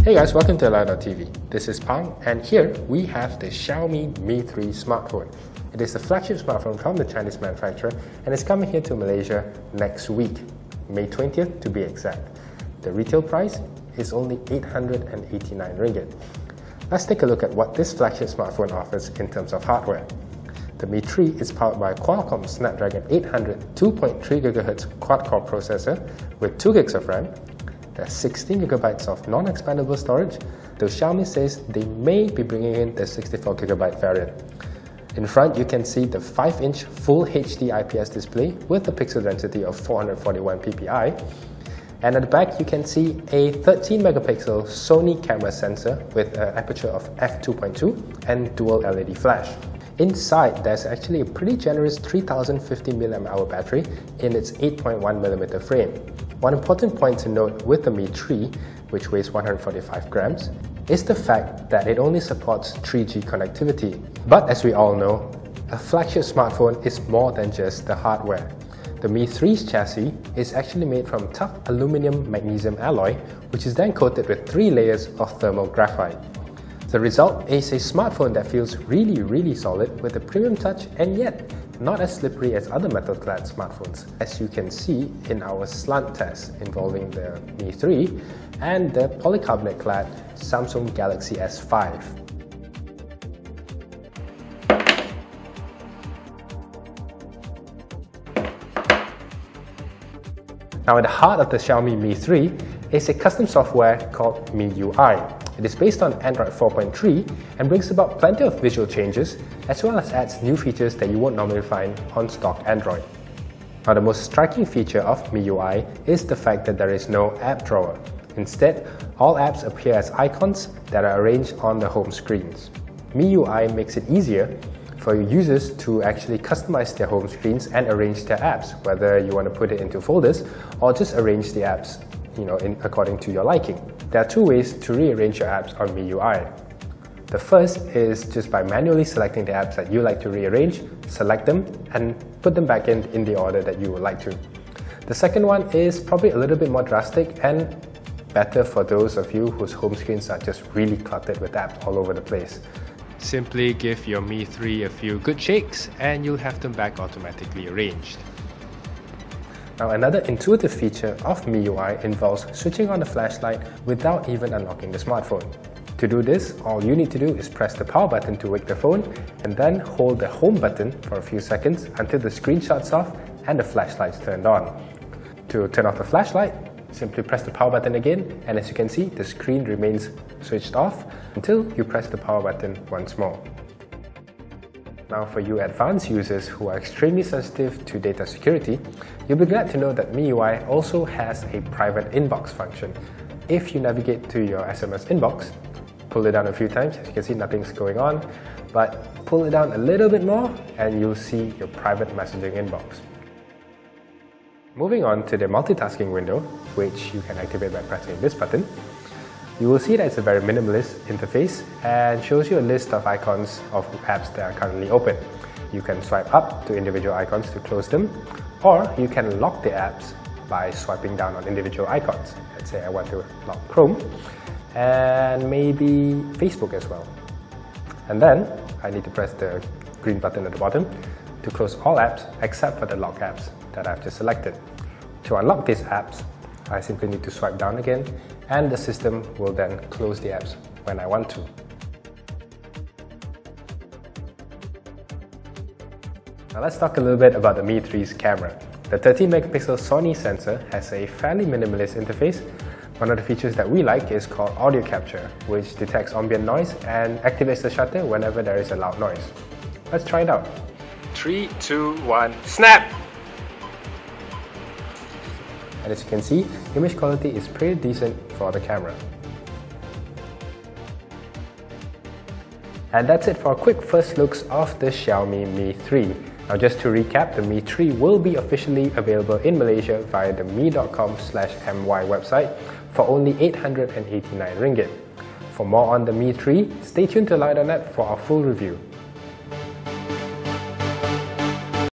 Hey guys, welcome to Alloy.tv. This is Pang, and here we have the Xiaomi Mi 3 smartphone. It is the flagship smartphone from the Chinese manufacturer and is coming here to Malaysia next week, May 20th to be exact. The retail price is only 889 ringgit. Let's take a look at what this flagship smartphone offers in terms of hardware. The Mi 3 is powered by a Qualcomm Snapdragon 800 2.3 GHz quad-core processor with 2 GB of RAM. There's 16 GB of non-expandable storage, though Xiaomi says they may be bringing in the 64 GB variant. In front, you can see the 5-inch Full HD IPS display with a pixel density of 441 ppi. And at the back, you can see a 13 megapixel Sony camera sensor with an aperture of f2.2 and dual LED flash. Inside, there's actually a pretty generous 3050 mAh battery in its 8.1mm frame. One important point to note with the Mi 3, which weighs 145 grams, is the fact that it only supports 3G connectivity. But as we all know, a flagship smartphone is more than just the hardware. The Mi 3's chassis is actually made from tough aluminium magnesium alloy, which is then coated with 3 layers of thermal graphite. The result is a smartphone that feels really solid with a premium touch and yet not as slippery as other metal-clad smartphones, as you can see in our slant test involving the Mi 3 and the polycarbonate-clad Samsung Galaxy S5. Now, at the heart of the Xiaomi Mi 3 is a custom software called MIUI. It is based on Android 4.3 and brings about plenty of visual changes, as well as adds new features that you won't normally find on stock Android. Now, the most striking feature of MIUI is the fact that there is no app drawer. Instead, all apps appear as icons that are arranged on the home screens. MIUI makes it easier for users to actually customize their home screens and arrange their apps, whether you want to put it into folders or just arrange the apps according to your liking. There are 2 ways to rearrange your apps on MIUI. The first is just by manually selecting the apps that you like to rearrange, select them, and put them back in the order that you would like to. The second one is probably a little bit more drastic and better for those of you whose home screens are just really cluttered with apps all over the place. Simply give your Mi 3 a few good shakes and you'll have them back automatically arranged. Now, another intuitive feature of MIUI involves switching on the flashlight without even unlocking the smartphone. To do this, all you need to do is press the power button to wake the phone and then hold the home button for a few seconds until the screen shuts off and the flashlight's turned on. To turn off the flashlight, simply press the power button again, and as you can see, the screen remains switched off until you press the power button once more. Now, for you advanced users who are extremely sensitive to data security, you'll be glad to know that MIUI also has a private inbox function. If you navigate to your SMS inbox, pull it down a few times, as you can see nothing's going on, but pull it down a little bit more and you'll see your private messaging inbox. Moving on to the multitasking window, which you can activate by pressing this button, you will see that it's a very minimalist interface and shows you a list of icons of apps that are currently open. You can swipe up to individual icons to close them, or you can lock the apps by swiping down on individual icons. Let's say I want to lock Chrome and maybe Facebook as well. And then I need to press the green button at the bottom to close all apps except for the locked apps that I've just selected. To unlock these apps, I simply need to swipe down again and the system will then close the apps when I want to. Now let's talk a little bit about the Mi 3's camera. The 13 megapixel Sony sensor has a fairly minimalist interface. One of the features that we like is called audio capture, which detects ambient noise and activates the shutter whenever there is a loud noise. Let's try it out. 3, 2, 1, snap! And as you can see, image quality is pretty decent for the camera. And that's it for a quick first looks of the Xiaomi Mi 3. Now, just to recap, the Mi 3 will be officially available in Malaysia via the mi.com/my website for only 889 ringgit. For more on the Mi 3, stay tuned to Alloy.net for our full review.